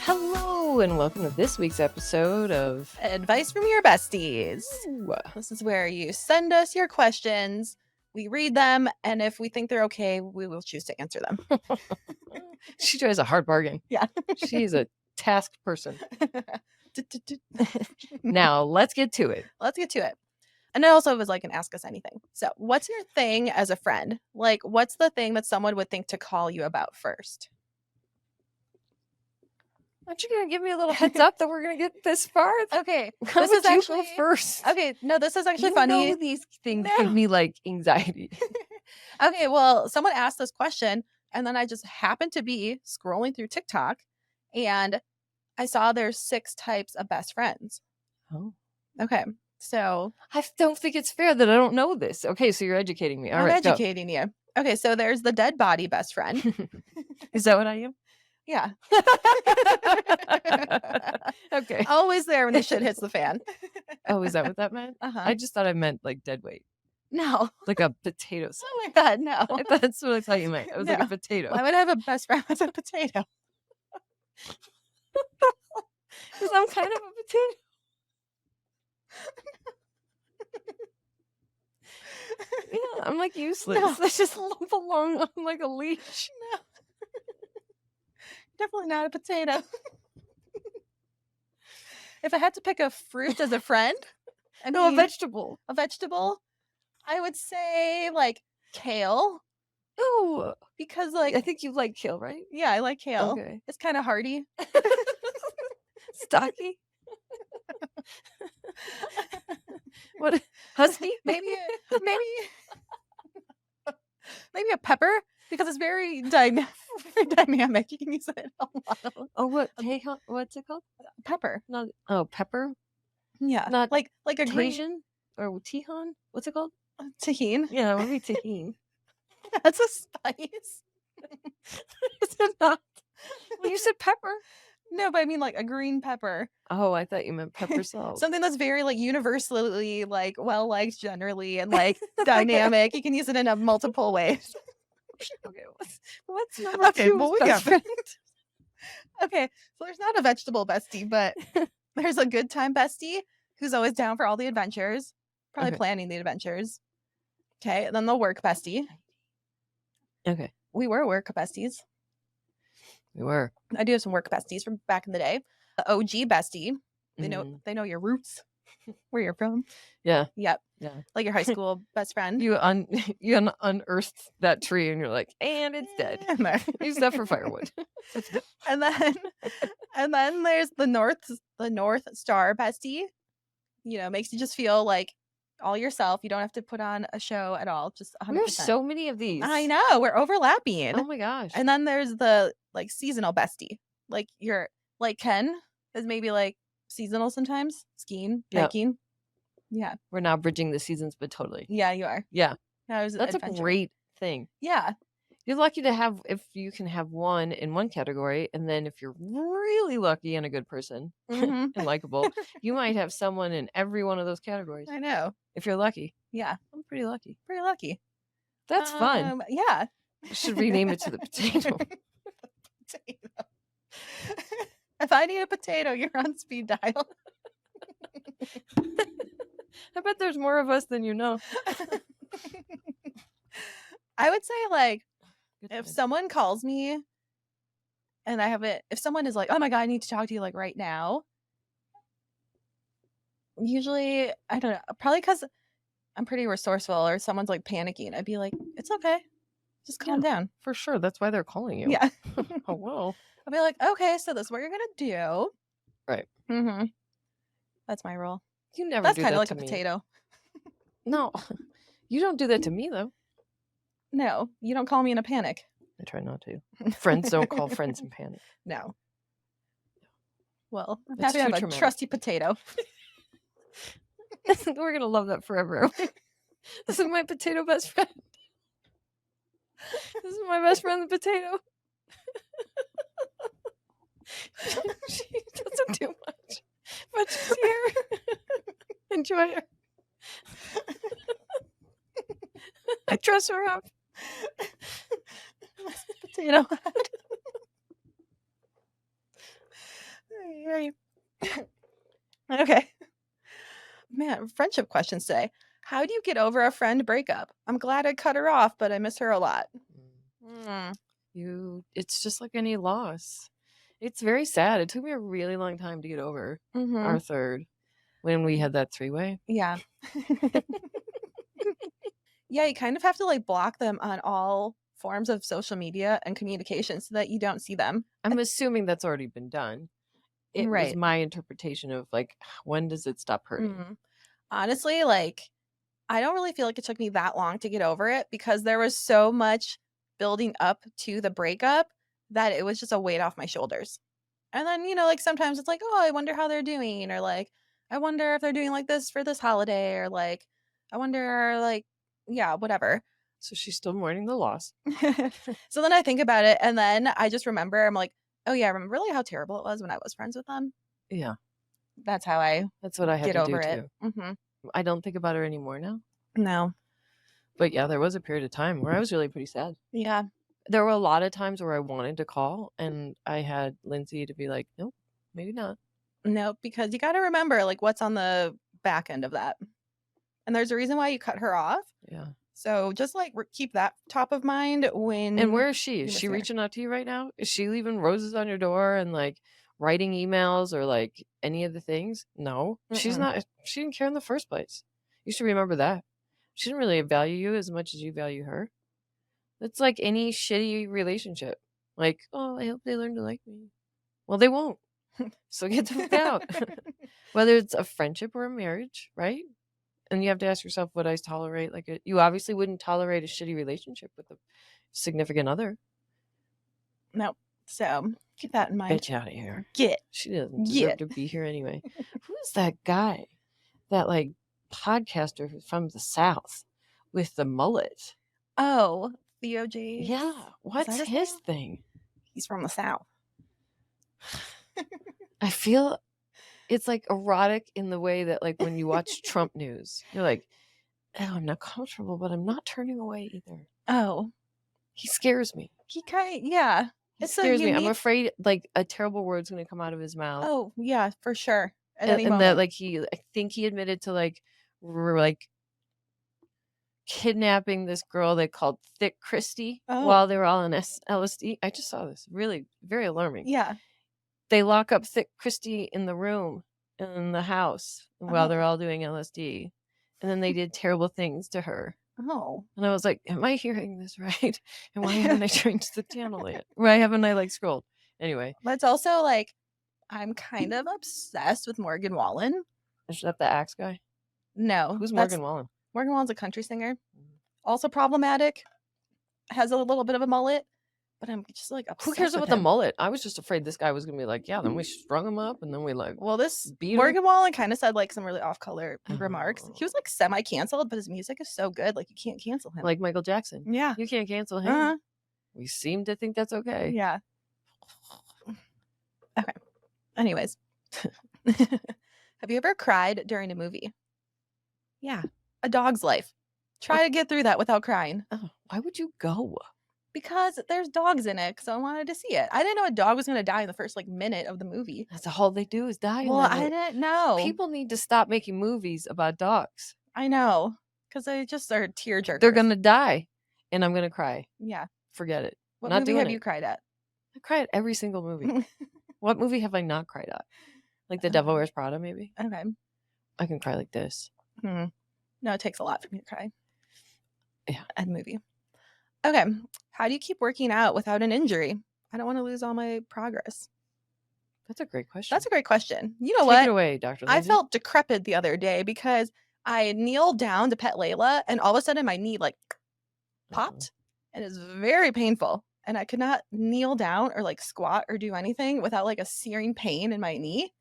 Hello, and welcome to this week's episode of Advice from Your Besties. Ooh. This is where you send us your questions, we read them, and if we think they're okay, we will choose to answer them. She tries a hard bargain. Yeah. She's a task person. Now, let's get to it. Let's get to it. And it also was like an ask us anything. So, what's your thing as a friend? Like, what's the thing that someone would think to call you about first? Aren't you going to give me a little heads up that we're going to get this far? Okay. How This would is you actually go first? Okay, no, this is actually You funny. know these things No. give me like anxiety. Okay, well, someone asked this question, and then I just happened to be scrolling through TikTok, and I saw there's 6 types of best friends. Oh. Okay, so I don't think it's fair that I don't know this. Okay, so you're educating me. All I'm right, go. educating you. Okay, so there's the dead body best friend. Is that what I am? Yeah. Okay. Always there when the shit hits the fan. Oh, is that what that meant? Uh-huh. I just thought I meant like dead weight. No. Like a potato sack. Oh my god, no. That's what I thought you meant. I was like a No. potato. Why would I have a best friend with a potato? Because I'm kind of a potato. Yeah, I'm like useless. No. I just lump along on like a leash. No. Definitely not a potato. If I had to pick a fruit as a friend, No, a vegetable. A vegetable, I would say like kale. Oh, Because like I think you like kale, right? yeah, I like kale. Okay. It's kind of hearty. Stocky. What? Husky? Maybe a pepper because it's very dynamic. You can use it in a lot of Oh, what? What's it called? pepper. No. Oh, pepper. Yeah, Not like a green Tahitian or Tihan? What's it called? tahini. Yeah, it would be Tahine. That's a spice. Is it not? Well, you said pepper. No, but I mean like a green pepper. Oh, I thought you meant pepper salt. Something that's very like universally like well liked generally and like dynamic. You can use it in multiple ways. Okay, what's number 2? Well, we best got friend? Okay, so there's not a vegetable bestie, but there's a good time bestie who's always down for all the adventures, probably Okay. planning the adventures. Okay, and then the work bestie. Okay, We were work besties. we were. I do have some work besties from back in the day. The OG bestie. They know your roots, where you're from. Yeah. Yep. Yeah. Like your high school best friend. You unearthed that tree and you're like, and it's dead. Use that for firewood. and then there's the North Star bestie. You know, makes you just feel like all yourself. You don't have to put on a show at all. Just 100%. There's so many of these. I know, we're overlapping. Oh my gosh. And then there's the like seasonal bestie. Like you're like Ken is maybe like seasonal sometimes. Skiing, Yep. hiking. Yeah. We're now bridging the seasons, but totally. Yeah, you are. Yeah. That's a great thing. Yeah. You're lucky to have, if you can have one in one category, and then if you're really lucky and a good person Mhm. and likable, you might have someone in every one of those categories. I know. If you're lucky. Yeah. I'm pretty lucky. Pretty lucky. That's fun. Yeah. I should rename it to the potato. Potato. If I need a potato, you're on speed dial. I bet there's more of us than you know. I would say like Good if times. someone calls me and if someone is like, oh my God, I need to talk to you like right now. Usually, I don't know, probably because I'm pretty resourceful or someone's like panicking. I'd be like, it's okay. Just calm down. For sure. That's why they're calling you. Yeah. Oh, well. I'll be like, okay, so this is what you're going to do. Right. Mm-hmm. That's my role. You never That's do kind that of like to a me. potato. No. You don't do that to me, though. No, you don't call me in a panic. I try not to. Friends don't call friends in panic. No. Well, I'm That's happy to have too a traumatic. trusty potato. We're going to love that forever. This is my potato best friend. This is my best friend, the potato. She doesn't do much, but she's here. Enjoy her. I dress her up. Potato. Yay. Okay. Man, friendship questions today. How do you get over a friend breakup? I'm glad I cut her off, but I miss her a lot. Mm. It's just like any loss. It's very sad. It took me a really long time to get over our third when we had that three-way. Yeah. Yeah, you kind of have to like block them on all forms of social media and communication so that you don't see them. I'm assuming that's already been done. It was Right. my interpretation of like, when does it stop hurting? Mhm. Honestly, like I don't really feel like it took me that long to get over it because there was so much building up to the breakup that it was just a weight off my shoulders. And then, like sometimes it's like, "Oh, I wonder how they're doing," or like, "I wonder if they're doing like this for this holiday," or like, "I wonder like yeah, whatever." So she's still mourning the loss. So then I think about it and then I just remember I'm like, "Oh yeah, remember really how terrible it was when I was friends with them?" Yeah. That's how I That's what I had get to do over it. too. Mhm. I don't think about her anymore now. No. But yeah, there was a period of time where I was really pretty sad. Yeah. There were a lot of times where I wanted to call and I had Lindsay to be like, nope, maybe not. No, because you got to remember like what's on the back end of that. And there's a reason why you cut her off. Yeah. So just like keep that top of mind when And where is she? Is you miss she her. reaching out to you right now? Is she leaving roses on your door and like writing emails or like any of the things? No, she's Mm-mm. not. She didn't care in the first place. You should remember that. She didn't really value you as much as you value her. It's like any shitty relationship. Like, oh, I hope they learn to like me. Well, they won't. So get the fuck out. Whether it's a friendship or a marriage, right? And you have to ask yourself, would I tolerate you obviously wouldn't tolerate a shitty relationship with a significant other. No. So keep that in mind. Bitch out of here. Get. She doesn't deserve to be here anyway. Who's that guy? That like podcaster who's from the South with the mullet. Oh, Theo J. Yeah. What's his name? thing? He's from the South. I feel it's like erotic in the way that like when you watch Trump news, you're like, oh, I'm not comfortable, but I'm not turning away either. Oh. He scares me. Yeah. He scares me. I'm afraid like a terrible word's gonna come out of his mouth. Oh, yeah, for sure. At any And moment. that like I think he admitted to like kidnapping this girl they called Thick Christie while they were all on LSD. I just saw this. Really very alarming. Yeah. They lock up Thick Christie in the room in the house while they're all doing LSD. And then they did terrible things to her. Oh. And I was like, am I hearing this right? And why haven't I changed the channel yet? Why haven't I like scrolled? Anyway. But it's also like I'm kind of obsessed with Morgan Wallen. Is that the Axe guy? No. Who's Morgan Wallen? Morgan Wallen's a country singer. Also problematic. Has a little bit of a mullet. But I'm just like obsessed. Who cares about the mullet? I was just afraid this guy was gonna be like, yeah, then we strung him up and then we like beat Morgan Wallen kind of said like some really off-color remarks. He was like semi-canceled, but his music is so good, like you can't cancel him. Like Michael Jackson. Yeah. You can't cancel him. We seem to think that's okay. Yeah. Okay. Anyways. Have you ever cried during a movie? Yeah. A Dog's Life. Try to get through that without crying. Oh, why would you go? Because there's dogs in it, so I wanted to see it. I didn't know a dog was going to die in the first like minute of the movie. That's all they do is die. Well, I didn't know. People need to stop making movies about dogs. I know, because they just are tearjerkers. They're gonna die, and I'm gonna cry. Yeah, forget it. What movie have you cried at? I cry at every single movie. What movie have I not cried at? Like The Devil Wears Prada, maybe. Okay, I can cry like this. No, it takes a lot for me to cry. Yeah, at a movie. Okay. How do you keep working out without an injury? I don't want to lose all my progress. That's a great question. That's a great question. You know what? Take it away, Dr. Lindsay. I felt decrepit the other day because I kneeled down to pet Layla and all of a sudden my knee like popped and it's very painful. And I could not kneel down or like squat or do anything without like a searing pain in my knee.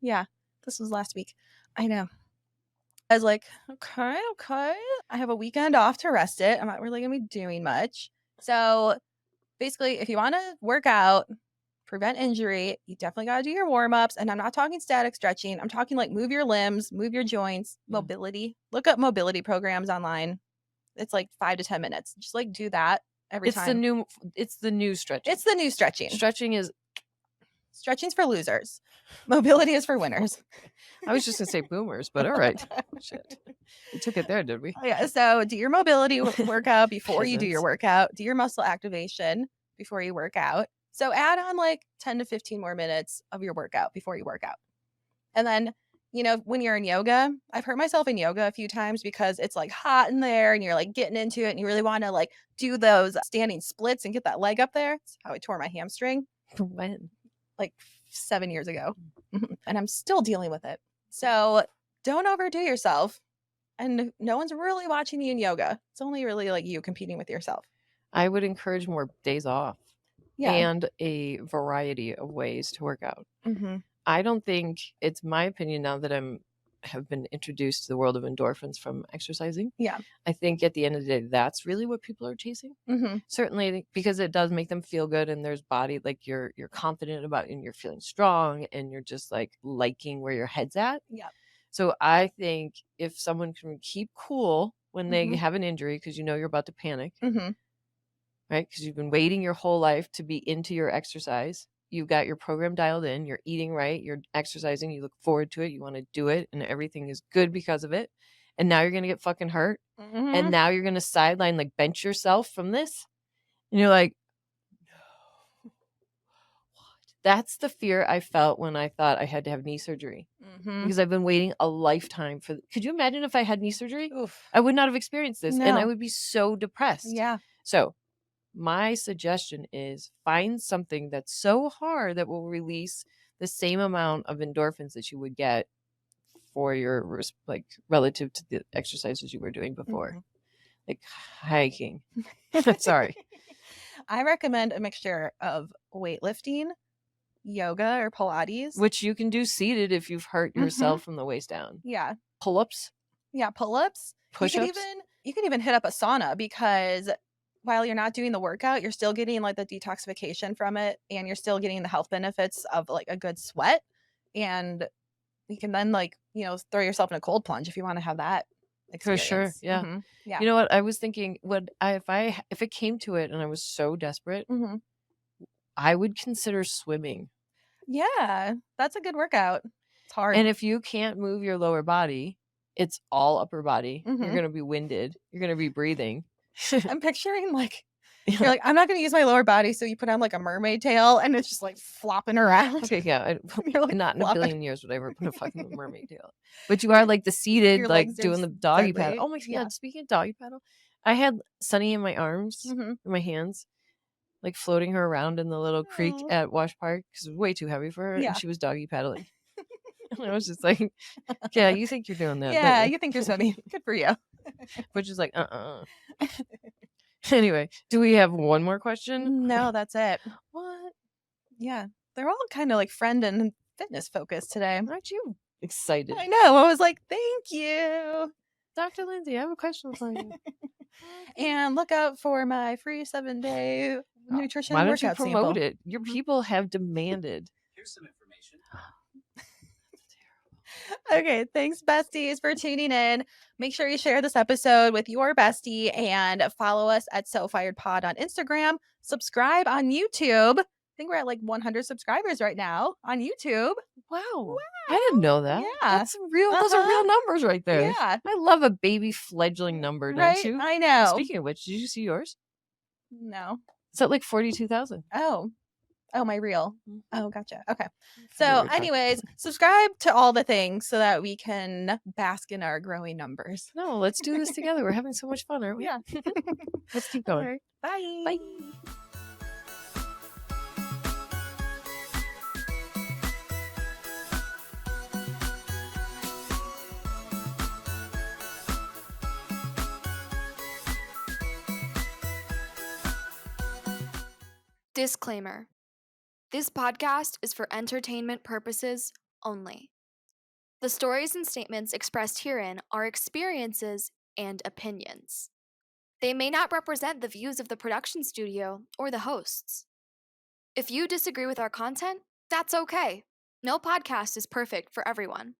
Yeah. This was last week. I know. I was like, okay. I have a weekend off to rest it. I'm not really going to be doing much. So basically, if you want to work out, prevent injury, you definitely got to do your warm-ups. And I'm not talking static stretching. I'm talking like move your limbs, move your joints, mobility. Look up mobility programs online. It's like 5 to 10 minutes. Just like do that every time. It's the new stretching. It's the new stretching. Stretching is Stretching's for losers. Mobility is for winners. I was just gonna say boomers, but all right. Shit. We took it there, did we? Yeah, so do your mobility workout before you do your Peasants. workout. Do your muscle activation before you work out. So add on like 10 to 15 more minutes of your workout before you work out. And then, when you're in yoga, I've hurt myself in yoga a few times because it's like hot in there and you're like getting into it and you really want to like do those standing splits and get that leg up there. That's how I tore my hamstring When? like 7 years ago. And I'm still dealing with it. So don't overdo yourself. And no one's really watching you in yoga. It's only really like you competing with yourself. I would encourage more days off Yeah. and a variety of ways to work out. Mm-hmm. I don't think it's my opinion now that have been introduced to the world of endorphins from exercising. Yeah. I think at the end of the day, that's really what people are chasing. Mm-hmm. Certainly because it does make them feel good and there's body, like you're confident about and you're feeling strong and you're just like liking where your head's at. Yeah. So I think if someone can keep cool when they Mm-hmm. have an injury, because you're about to panic, Mm-hmm. right? Because you've been waiting your whole life to be into your exercise. You've got your program dialed in. You're eating right. You're exercising. You look forward to it. You want to do it. And everything is good because of it. And now you're going to get fucking hurt. Mm-hmm. And now you're going to sideline, like bench yourself from this. And you're like, no. What? That's the fear I felt when I thought I had to have knee surgery. Mm-hmm. Because I've been waiting a lifetime for. Could you imagine if I had knee surgery? Oof. I would not have experienced this. And I No. would be so depressed. Yeah. So my suggestion is find something that's so hard that will release the same amount of endorphins that you would get for your like relative to the exercises you were doing before. Mm-hmm. Like hiking. Sorry. I recommend a mixture of weightlifting, yoga, or Pilates. Which you can do seated if you've hurt yourself from the waist down. Yeah. Pull-ups. Yeah, pull-ups. Push-ups. You can even hit up a sauna because while you're not doing the workout, you're still getting like the detoxification from it and you're still getting the health benefits of like a good sweat. And you can then like, throw yourself in a cold plunge if you want to have that experience. For sure. Yeah. Mm-hmm. Yeah. You know what? I was thinking if it came to it and I was so desperate, Mm-hmm. I would consider swimming. Yeah, that's a good workout. It's hard. And if you can't move your lower body, it's all upper body. Mm-hmm. You're going to be winded. You're going to be breathing. I'm picturing like, you're like, I'm not going to use my lower body. So you put on like a mermaid tail and it's just like flopping around. Okay, yeah. You're, like, Not in a flopping. billion years would I ever put a fucking mermaid tail. But you are like the seated, Your like legs are doing the doggy deadly. paddle. Oh my Yeah. God. Speaking of doggy paddle, I had Sunny in my arms, Mm-hmm. in my hands, like floating her around in the little creek Aw. at Wash Park because it was way too heavy for her. Yeah. And she was doggy paddling. And I was just like, yeah, you think you're doing that. Yeah, don't you think you're swimming. Good for you. Which is like, Anyway, do we have one more question? No, that's it. What? Yeah, they're all kind of like friend and fitness focused today. Aren't you excited? I know. I was like, thank you. Dr. Lindsay, I have a question for you. And look out for my free 7-day nutrition Why don't you workout promote sample. it? Your people have demanded. Here's some information. Okay, thanks, besties, for tuning in. Make sure you share this episode with your bestie and follow us at So Fired Pod on Instagram. Subscribe on YouTube. I think we're at like 100 subscribers right now on YouTube. Wow. I didn't know that. Yeah. That's real. Those are real numbers right there. Yeah. I love a baby fledgling number, don't Right? you? I know. Speaking of which, did you see yours? No. It's at like 42,000. Oh, my reel. Oh, gotcha. Okay. Forget So, what we're talking anyways, subscribe to all the things so that we can bask in our growing numbers. No, let's do this together. We're having so much fun, aren't we? Yeah. Let's keep All going. right. Bye. Bye. Disclaimer. This podcast is for entertainment purposes only. The stories and statements expressed herein are experiences and opinions. They may not represent the views of the production studio or the hosts. If you disagree with our content, that's okay. No podcast is perfect for everyone.